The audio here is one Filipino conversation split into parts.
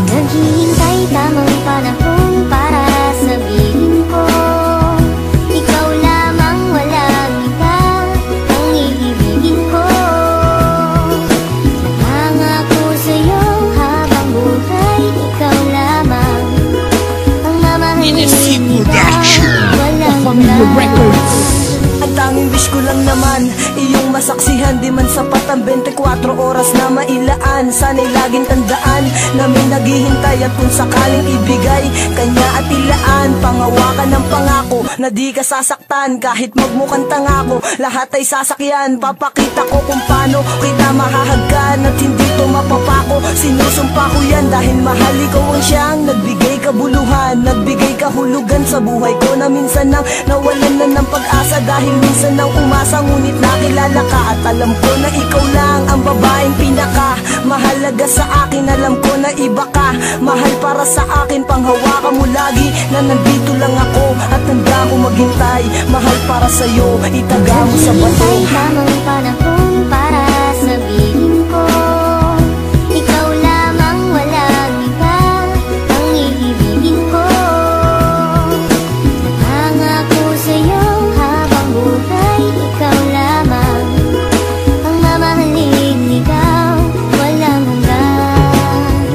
Naghihintay tamang panahon para sabihin ko, ikaw lamang, walang iba ang iibigin ko. Nangako sa'yo habang buhay, ikaw lamang ang mamahalin, walang iba. Ang tanging wish ko lang naman, iyong masaksihan. Di man sapat ang 24 oras na mailaan. Sana'y laging tandaan na may naghihintay, at kung sakaling ibigay kanya at ilaan, pangawakan ng pangako na di ka sasaktan. Kahit magmukhang tangako, lahat ay sasakyan. Papakita ko kung paano kita mahahagkan at hindi to mapapako. Sinusumpa ko yan dahil mahal ikaw ang siyang nagbigay kabuluhan, nagbigay kahulugan sa buhay ko, na minsan nang nawalan na ng pag-asa. Dahil minsan nang umasa, ngunit nakilala ka, at alam ko na ikaw lang ang babaeng pinaka mahalaga sa akin. Alam ko na iba ka, mahal para sa akin. Panghawakan mo lagi na nandito lang ako, at handa ko maghintay. Mahal para sa'yo, itaga mo sa bato. Naghihintay tamang panahon para sabihin ko, ikaw lamang, walang iba ang iibigin ko. Nangako sa'yo habang buhay, ikaw lamang ang mamahalin, ikaw walang hanggan.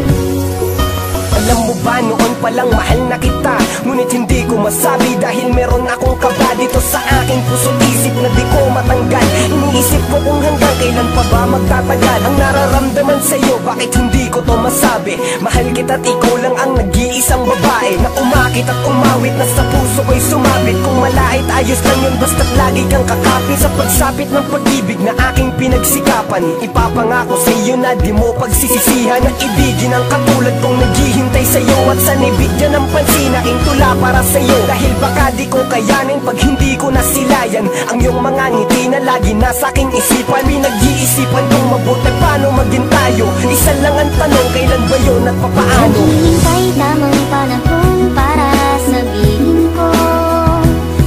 Alam mo ba, noon palang mahal na kita, ngunit hindi ko masabi dahil meron akong kaba dito sa aking puso't isip na di ko matanggal. Iniisip ko kung hanggang kailan pa ba magtatagal ang nararamdaman sa'yo, bakit hindi ko to masabi. Mahal kita't ikaw lang ang nag-iisang babae na umakit at umawit, na sa puso ko'y sumabit. Kung malait, ayos lang yun, basta't lagi kang kakapit sa pagsapit ng pag-ibig na aking pinagsikapan. Ipapangako sa'yo na di mo pagsisisihan na ibigin ang katulad kong naghihintay sa'yo, at sanibigyan ng pansin aking tula para sa'yo. Dahil baka di ko kayanin pag hindi ko nasilayan ang iyong mga ngiti na lagi nasa aking isipan. Pinag-iisipan kong mabuti paano maging tayo. Isa lang ang tanong, kailan ba yun at papaano? Naghihintay tamang panahon para sabihin ko,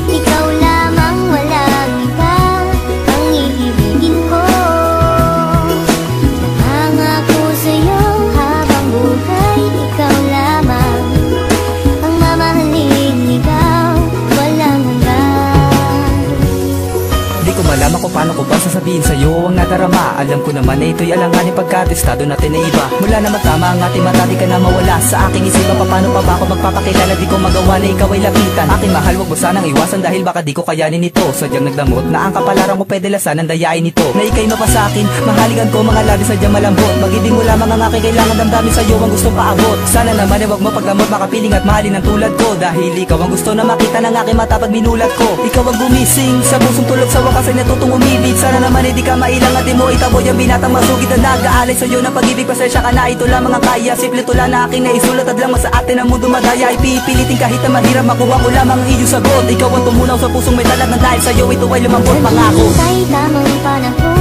ikaw lamang, walang iba ang iibigin ko. Nangako sa'yo habang buhay, ikaw lamang ang mamahalin, ikaw walang hanggan. Di ko malaman kung paano ko ba sasabihin sa'yo ang nadarama. Alam ko naman na ito'y alanganin pagkatestado natin na iba. Mula na magtama ang ating mata, di ka na mawala sa aking isipan. Paano pa ba ako magpapakilala, di ko magawa na ikaw ay lapitan. Aking mahal, wag mo sanang iwasan dahil baka di ko kayanin ito. Sadyang nagdamot na ang kapalaran mo, pwede lasan ang dayain nito. Na ika'y mapa sa akin, mahaligan ko mga labi sadyang malambot. Mag-ibig mo lamang ang aking kailangan, damdamin sa'yo ang gustong paabot. Sana naman ay wag mo pagdamot, makapiling at mahalin ang tulad ko. Dahil ikaw ang gusto na makita ng aking mata pag minulat ko. Ikaw ang gumising sa pusong tulog, sa wakas ay natutong umibig. Sana naman ay di ka mailang at di mo itaboy ang binatang masugid na nag-aalay sa'yo ng pag-ibig. Pasensya ka na, ito lamang ang kaya. Simple tula na aking naisulat, at lang sa atin ang mundo madaya. Ipipilitin kahit na mahirap, makuha ko lamang ang iyong sagot. Ikaw ang tumunaw sa pusong may talag, na dahil sa'yo ito ay lumambot, pangako. Naghihintay tamang panahon